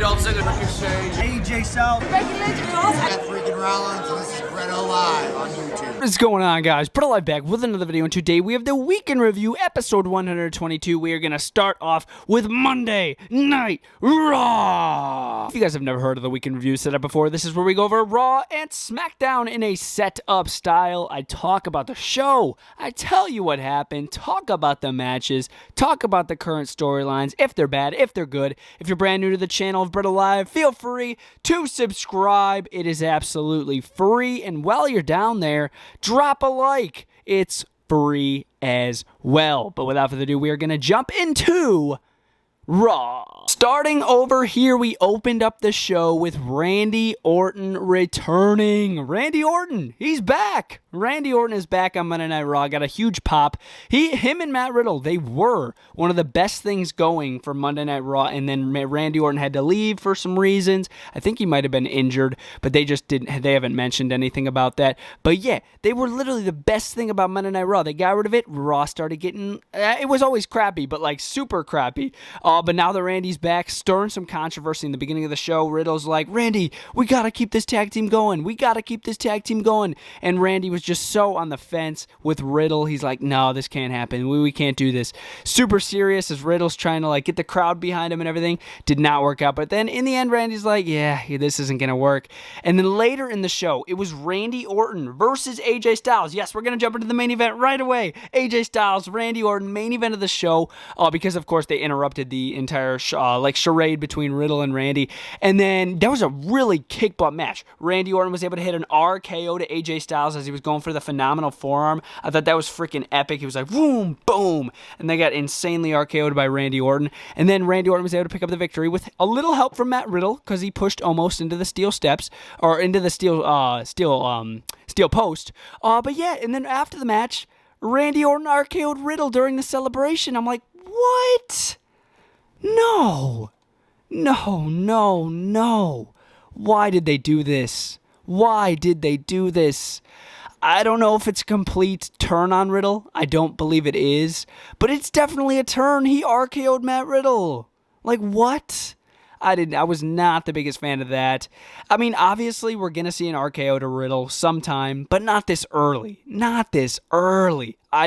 Delta, AJ Styles, Seth freaking Rollins, and this is BrettO Live on YouTube. What is going on, guys? BrettO Live back with another video, and today we have the Week in Review, episode 122. We are going to start off with Monday Night Raw. If you guys have never heard of the Week in Review setup before, this is where we go over Raw and SmackDown in a set-up style. I talk about the show, I tell you what happened, talk about the matches, talk about the current storylines, if they're bad, if they're good. If you're brand new to the channel of BrettO Live, feel free to subscribe. It is absolutely free, and while you're down there, drop a like. It's free as well. But without further ado, we are going to jump into Raw. Starting over here, we opened up the show with Randy Orton returning. Randy Orton, he's back. Randy Orton is back on Monday Night Raw. Got a huge pop. Him and Matt Riddle, they were one of the best things going for Monday Night Raw, and then Randy Orton had to leave for some reasons. I think he might have been injured, but they haven't mentioned anything about that. But yeah, they were literally the best thing about Monday Night Raw. They got rid of it. Raw started getting, it was always crappy, but like super crappy. But now that Randy's back, stirring some controversy in the beginning of the show. Riddle's like, Randy, we got to keep this tag team going. We got to keep this tag team going. And Randy was just so on the fence with Riddle. He's like, no, this can't happen. We can't do this. Super serious as Riddle's trying to like get the crowd behind him and everything. Did not work out. But then in the end, Randy's like, yeah, this isn't going to work. And then later in the show, it was Randy Orton versus AJ Styles. Yes, we're going to jump into the main event right away. AJ Styles, Randy Orton, main event of the show. Because, of course, they interrupted the entire charade between Riddle and Randy. And then that was a really kick-butt match. Randy Orton was able to hit an RKO to AJ Styles as he was going for the phenomenal forearm. I thought that was freaking epic. He was like, boom, boom. And they got insanely RKO'd by Randy Orton. And then Randy Orton was able to pick up the victory with a little help from Matt Riddle because he pushed almost into the steel steps, or into the steel post. But yeah, and then after the match, Randy Orton RKO'd Riddle during the celebration. I'm like, what? No. Why did they do this? I don't know if it's a complete turn on Riddle. I don't believe it is. But it's definitely a turn. He RKO'd Matt Riddle. Like, what? I was not the biggest fan of that. I mean, obviously, we're going to see an RKO to Riddle sometime, but not this early. I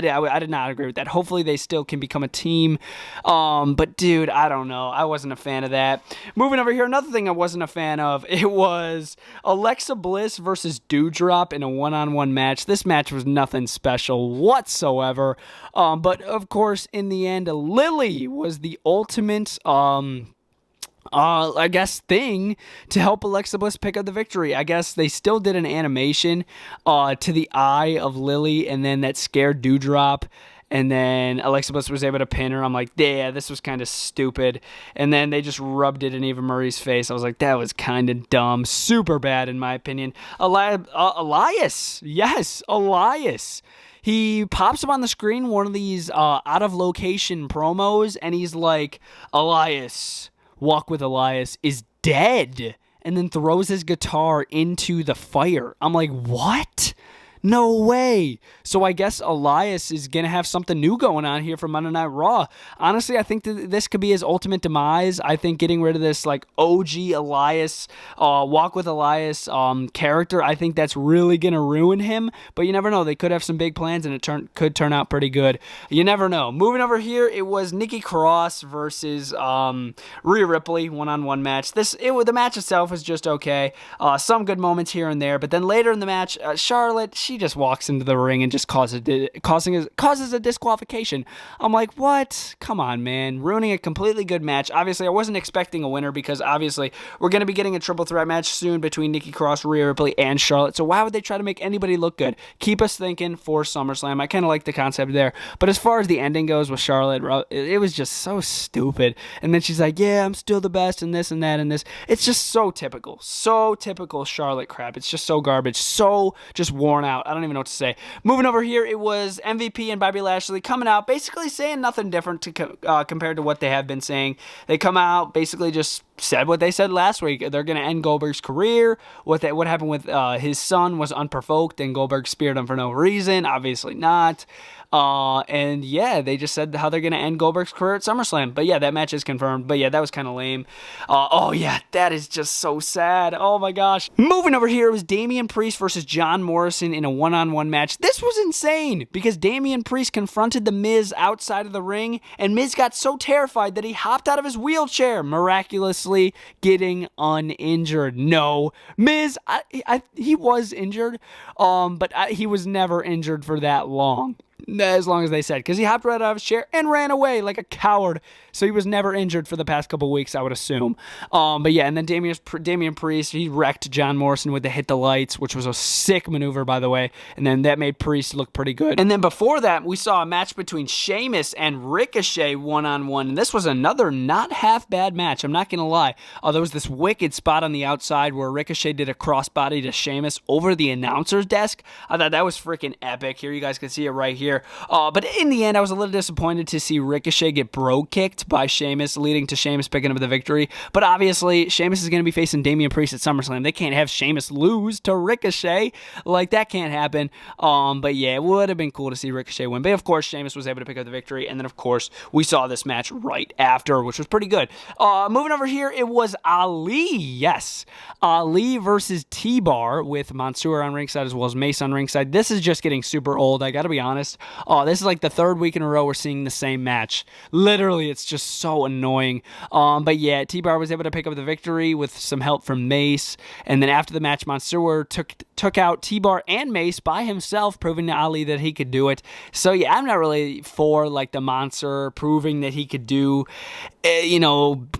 did not agree with that. Hopefully, they still can become a team. But, dude, I don't know. I wasn't a fan of that. Moving over here, another thing I wasn't a fan of, it was Alexa Bliss versus Doudrop in a one-on-one match. This match was nothing special whatsoever. But, of course, in the end, Lily was the ultimate I guess, thing to help Alexa Bliss pick up the victory. I guess they still did an animation to the eye of Lily, and then that scared Doudrop, and then Alexa Bliss was able to pin her. I'm like, yeah, this was kind of stupid. And then they just rubbed it in Eva Marie's face. I was like, that was kind of dumb. Super bad, in my opinion. Elias. Yes, Elias. He pops up on the screen, one of these out-of-location promos, and he's like, Elias, Walk with Elias is dead, and then throws his guitar into the fire. I'm like, what? No way. So I guess Elias is going to have something new going on here for Monday Night Raw. Honestly, I think that this could be his ultimate demise. I think getting rid of this like OG Elias, Walk with Elias character, I think that's really going to ruin him. But you never know. They could have some big plans, and it could turn out pretty good. You never know. Moving over here, it was Nikki Cross versus Rhea Ripley, one-on-one match. The match itself was just okay. Some good moments here and there. But then later in the match, Charlotte, she just walks into the ring and just causes a disqualification. I'm like, what? Come on, man. Ruining a completely good match. Obviously, I wasn't expecting a winner because obviously we're going to be getting a triple threat match soon between Nikki Cross, Rhea Ripley, and Charlotte. So why would they try to make anybody look good? Keep us thinking for SummerSlam. I kind of like the concept there. But as far as the ending goes with Charlotte, it was just so stupid. And then she's like, yeah, I'm still the best and this and that and this. It's just so typical. So typical Charlotte crap. It's just so garbage. So just worn out. out. I don't even know what to say. Moving over here, it was MVP and Bobby Lashley coming out, basically saying nothing different compared to what they have been saying. They come out, basically just said what they said last week. They're going to end Goldberg's career. What happened with his son was unprovoked, and Goldberg speared him for no reason. Obviously not. And yeah, they just said how they're going to end Goldberg's career at SummerSlam. But yeah, that match is confirmed. But yeah, that was kind of lame. Oh yeah, that is just so sad. Oh my gosh. Moving over here, it was Damien Priest versus John Morrison in a one-on-one match. This was insane because Damien Priest confronted The Miz outside of the ring, and Miz got so terrified that he hopped out of his wheelchair, miraculously getting uninjured. No, Miz, he was injured, but he was never injured for that long. As long as they said, because he hopped right out of his chair and ran away like a coward. So he was never injured for the past couple weeks, I would assume. But yeah, and then Damien Priest, he wrecked John Morrison with the hit the lights, which was a sick maneuver, by the way. And then that made Priest look pretty good. And then before that, we saw a match between Sheamus and Ricochet one-on-one. And this was another not half bad match, I'm not going to lie. There was this wicked spot on the outside where Ricochet did a crossbody to Sheamus over the announcer's desk. I thought that was freaking epic. Here, you guys can see it right here. But in the end, I was a little disappointed to see Ricochet get bro-kicked by Sheamus, leading to Sheamus picking up the victory. But obviously, Sheamus is going to be facing Damien Priest at SummerSlam. They can't have Sheamus lose to Ricochet. Like, that can't happen. But yeah, it would have been cool to see Ricochet win. But of course, Sheamus was able to pick up the victory. And then, of course, we saw this match right after, which was pretty good. Moving over here, it was Ali. Yes. Ali versus T-Bar with Mansoor on ringside as well as Mace on ringside. This is just getting super old, I gotta be honest. This is like the third week in a row we're seeing the same match. Literally, it's just so annoying. But yeah, T-Bar was able to pick up the victory with some help from Mace. And then after the match, Mansoor took out T-Bar and Mace by himself, proving to Ali that he could do it. So yeah, I'm not really for like the Mansoor proving that he could do,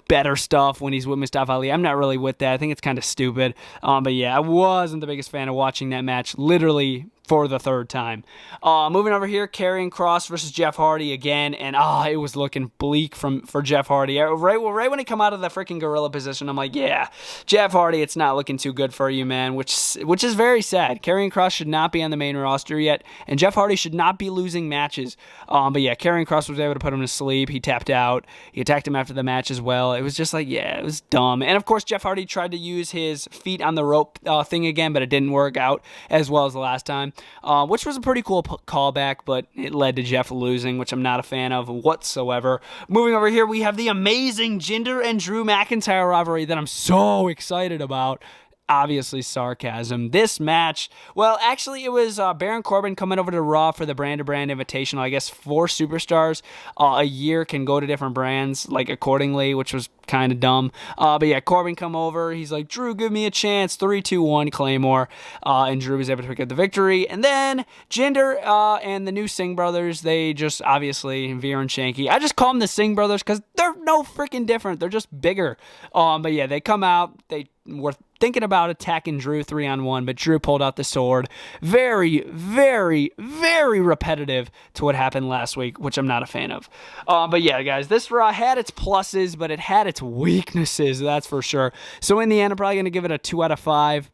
better stuff when he's with Mustafa Ali. I'm not really with that. I think it's kind of stupid. But yeah, I wasn't the biggest fan of watching that match. Literally for the third time. Moving over here, Karrion Kross versus Jeff Hardy again, and it was looking bleak for Jeff Hardy. Right when he come out of the freaking gorilla position, I'm like, yeah, Jeff Hardy, it's not looking too good for you, man, which is very sad. Karrion Kross should not be on the main roster yet, and Jeff Hardy should not be losing matches. But yeah, Karrion Kross was able to put him to sleep. He tapped out. He attacked him after the match as well. It was just like, yeah, it was dumb. And of course, Jeff Hardy tried to use his feet on the rope thing again, but it didn't work out as well as the last time. Which was a pretty cool callback, but it led to Jeff losing, which I'm not a fan of whatsoever. Moving over here, we have the amazing Jinder and Drew McIntyre rivalry that I'm so excited about. Obviously sarcasm. This match, well, actually it was Baron Corbin coming over to Raw for the Brand to Brand Invitational. I guess 4 superstars a year can go to different brands, like accordingly, which was kind of dumb. But yeah, Corbin come over. He's like, Drew, give me a chance. 3, 2, 1, Claymore. And Drew was able to pick up the victory. And then Jinder and the new Singh brothers, they just obviously, Veer and Shanky. I just call them the Singh brothers because they're no freaking different. They're just bigger. But yeah, they come out. They were thinking about attacking Drew 3-on-1, but Drew pulled out the sword. Very, very, very repetitive to what happened last week, which I'm not a fan of. But yeah, guys, this Raw had its pluses, but it had its weaknesses, that's for sure. So in the end, I'm probably going to give it a 2 out of 5.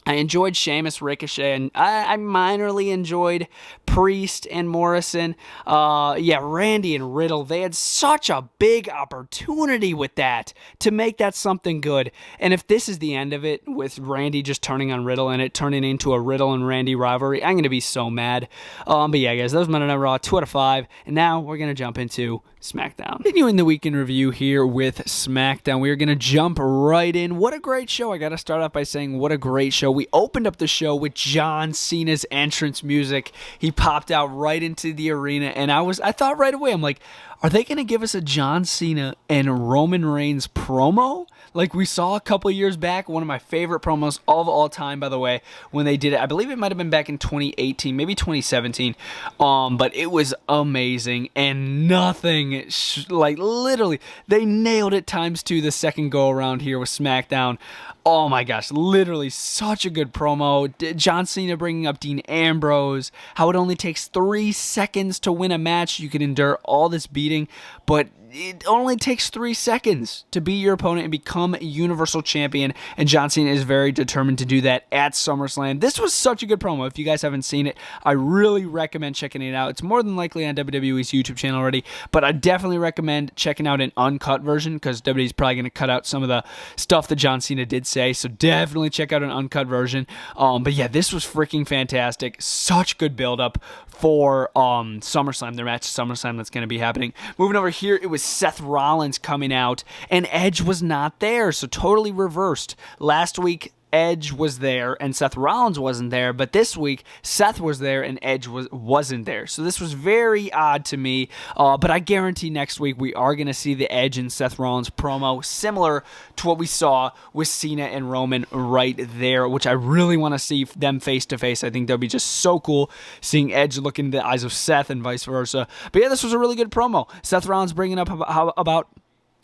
I enjoyed Sheamus, Ricochet, and I minorly enjoyed Priest and Morrison. Yeah, Randy and Riddle, they had such a big opportunity with that to make that something good. And if this is the end of it, with Randy just turning on Riddle and it turning into a Riddle and Randy rivalry, I'm going to be so mad. But yeah, guys, that was Monday Night Raw, 2 out of 5. And now we're going to jump into SmackDown. Continuing the weekend review here with SmackDown, we are going to jump right in. What a great show. I got to start off by saying what a great show. We opened up the show with John Cena's entrance music. He popped out right into the arena, and I thought right away, I'm like, are they going to give us a John Cena and Roman Reigns promo? Like we saw a couple years back, one of my favorite promos of all time, by the way, when they did it. I believe it might have been back in 2018, maybe 2017. But it was amazing, and nothing, like literally, they nailed it ×2 the second go around here with SmackDown. Oh my gosh, literally such a good promo. John Cena bringing up Dean Ambrose, how it only takes 3 seconds to win a match. You can endure all this beating, but it only takes 3 seconds to beat your opponent and become a Universal Champion, and John Cena is very determined to do that at SummerSlam. This was such a good promo. If you guys haven't seen it, I really recommend checking it out. It's more than likely on WWE's YouTube channel already, but I definitely recommend checking out an uncut version because WWE's probably going to cut out some of the stuff that John Cena did say, so definitely check out an uncut version. But yeah, this was freaking fantastic. Such good build-up for SummerSlam, their match at SummerSlam that's going to be happening. Moving over here, it was Seth Rollins coming out, and Edge was not there, so totally reversed. Last week, Edge was there and Seth Rollins wasn't there, but this week Seth was there and Edge wasn't there. So this was very odd to me, but I guarantee next week we are going to see the Edge and Seth Rollins promo similar to what we saw with Cena and Roman right there, which I really want to see them face to face. I think that'll be just so cool seeing Edge look into the eyes of Seth and vice versa. But yeah, this was a really good promo. Seth Rollins bringing up about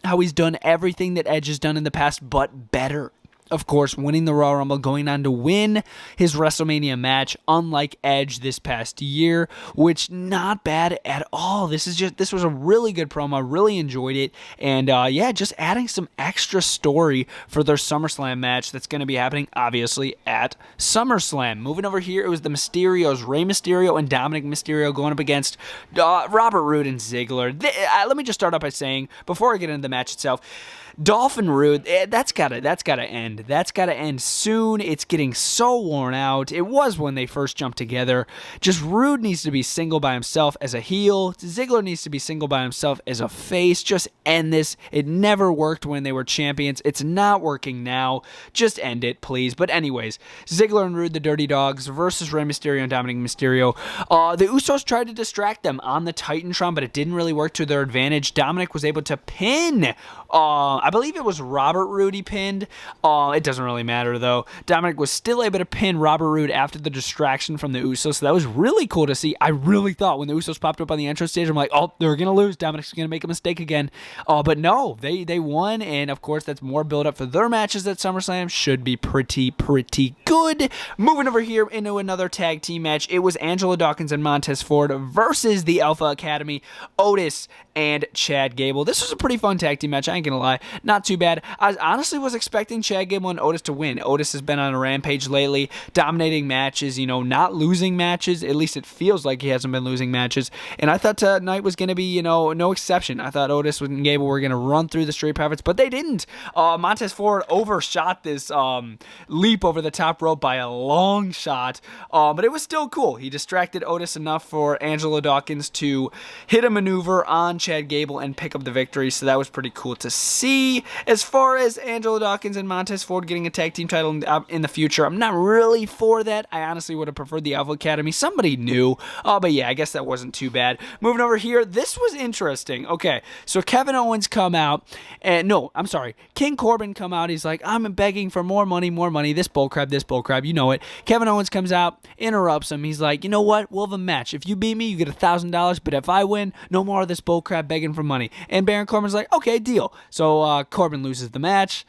how he's done everything that Edge has done in the past, but better. Of course, winning the Royal Rumble, going on to win his WrestleMania match, unlike Edge this past year, which not bad at all. This was a really good promo. I really enjoyed it, and yeah, just adding some extra story for their SummerSlam match that's going to be happening, obviously, at SummerSlam. Moving over here, it was the Mysterios, Rey Mysterio and Dominic Mysterio going up against Robert Roode and Ziggler. Let me just start out by saying, before I get into the match itself, Dolph and Roode, that's gotta end. That's gotta end soon. It's getting so worn out. It was when they first jumped together. Just Roode needs to be single by himself as a heel. Ziggler needs to be single by himself as a face. Just end this. It never worked when they were champions. It's not working now. Just end it, please. But anyways, Ziggler and Roode, the Dirty Dogs, versus Rey Mysterio and Dominic Mysterio. The Usos tried to distract them on the Titantron, but it didn't really work to their advantage. Dominic was able to pin I believe it was Robert Roode he pinned. It doesn't really matter, though. Dominic was still able to pin Robert Roode after the distraction from the Usos, so that was really cool to see. I really thought when the Usos popped up on the entrance stage, I'm like, oh, they're going to lose. Dominic's going to make a mistake again. But no, they won, and of course, that's more build-up for their matches at SummerSlam. Should be pretty good. Moving over here into another tag team match, it was Angelo Dawkins and Montez Ford versus the Alpha Academy, Otis and Chad Gable. This was a pretty fun tag team match, I ain't gonna lie. Not too bad. I honestly was expecting Chad Gable and Otis to win. Otis has been on a rampage lately, dominating matches, not losing matches. At least it feels like he hasn't been losing matches. And I thought tonight was gonna be, no exception. I thought Otis and Gable were gonna run through the Street Profits, but they didn't. Montez Ford overshot this leap over the top rope by a long shot, but it was still cool. He distracted Otis enough for Angelo Dawkins to hit a maneuver on Chad Gable and pick up the victory, so that was pretty cool to see. As far as Angelo Dawkins and Montez Ford getting a tag team title in the future, I'm not really for that. I honestly would have preferred the Alpha Academy, somebody new, but yeah, I guess that wasn't too bad. Moving over here, this was interesting. Okay, so Kevin Owens come out, and King Corbin come out, he's like, I'm begging for more money, this bullcrap, you know it. Kevin Owens comes out, interrupts him, he's like, you know what, we'll have a match. If you beat me, you get $1,000, but if I win, no more of this bullcrap begging for money. And Baron Corbin's like, okay, deal. So Corbin loses the match.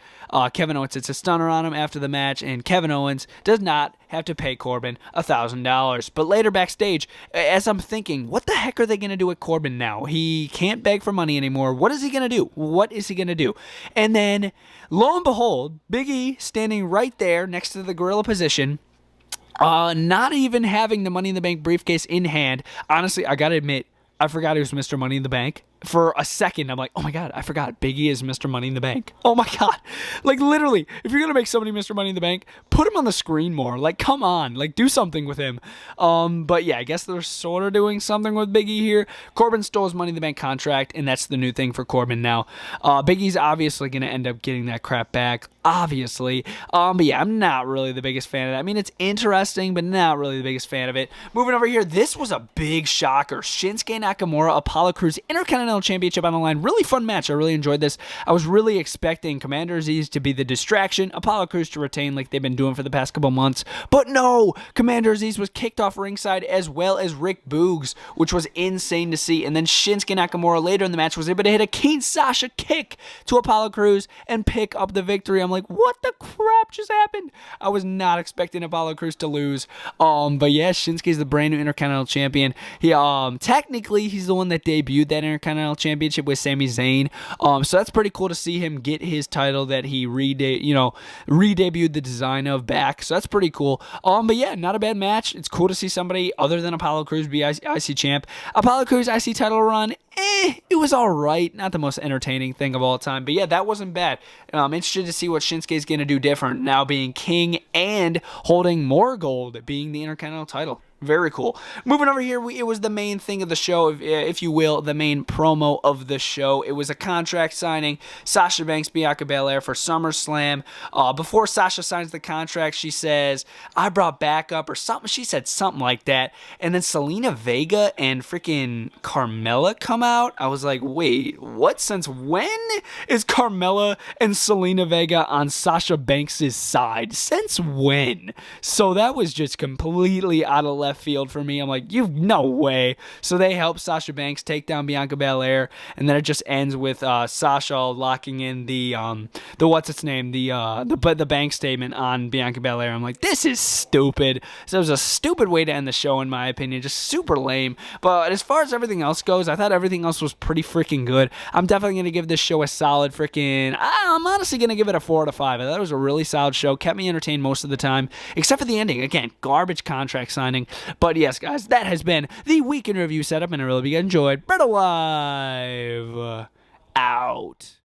Kevin Owens hits a stunner on him after the match, and Kevin Owens does not have to pay Corbin $1,000. But later backstage, as I'm thinking, what the heck are they going to do with Corbin now? He can't beg for money anymore. What is he going to do? And then, lo and behold, Big E standing right there next to the gorilla position, not even having the Money in the Bank briefcase in hand. Honestly, I got to admit, I forgot he was Mr. Money in the Bank. For a second, I'm like, oh my God, I forgot. Big E is Mr. Money in the Bank. Oh my God. Like, literally, if you're going to make somebody Mr. Money in the Bank, put him on the screen more. Like, come on. Like, do something with him. But yeah, I guess they're sort of doing something with Big E here. Corbin stole his Money in the Bank contract, and that's the new thing for Corbin now. Big E's obviously going to end up getting that crap back, obviously. But yeah, I'm not really the biggest fan of that. I mean, it's interesting, but not really the biggest fan of it. Moving over here, this was a big shocker. Shinsuke Nakamura, Apollo Crews, Intercontinental Championship on the line. Really fun match. I really enjoyed this. I was really expecting Commander Aziz to be the distraction, Apollo Crews to retain like they've been doing for the past couple months. But no! Commander Aziz was kicked off ringside as well as Rick Boogs, which was insane to see. And then Shinsuke Nakamura later in the match was able to hit a Kinshasa kick to Apollo Crews and pick up the victory. I'm like, what the crap just happened? I was not expecting Apollo Crews to lose. But yeah, Shinsuke's the brand new Intercontinental Champion. He technically he's the one that debuted that Intercontinental Intercontinental Championship with Sami Zayn. So that's pretty cool to see him get his title that he re-debuted the design of back. So that's pretty cool. But yeah, not a bad match. It's cool to see somebody other than Apollo Crews be IC champ. Apollo Crews IC title run, it was all right. Not the most entertaining thing of all time. But yeah, that wasn't bad. Interested to see what Shinsuke's going to do different now being king and holding more gold, being the Intercontinental title. Very cool. Moving over here, it was the main thing of the show, if you will, the main promo of the show. It was a contract signing. Sasha Banks, Bianca Belair for SummerSlam. Before Sasha signs the contract, she says, I brought backup or something. She said something like that. And then Selena Vega and freaking Carmella come out. I was like, wait, what? Since when is Carmella and Selena Vega on Sasha Banks' side? Since when? So that was just completely out of left field for me. I'm like, no way. So they help Sasha Banks take down Bianca Belair, and then it just ends with Sasha locking in the what's its name, the bank statement on Bianca Belair. I'm like, this is stupid. So it was a stupid way to end the show, in my opinion. Just super lame. But as far as everything else goes, I thought everything else was pretty freaking good. I'm definitely gonna give this show a solid freaking. I'm honestly gonna give it a 4 out of 5. I thought it was a really solid show. Kept me entertained most of the time, except for the ending. Again, garbage contract signing. But yes, guys, that has been the weekend review setup, and I really hope you guys enjoyed. BrettO Live out.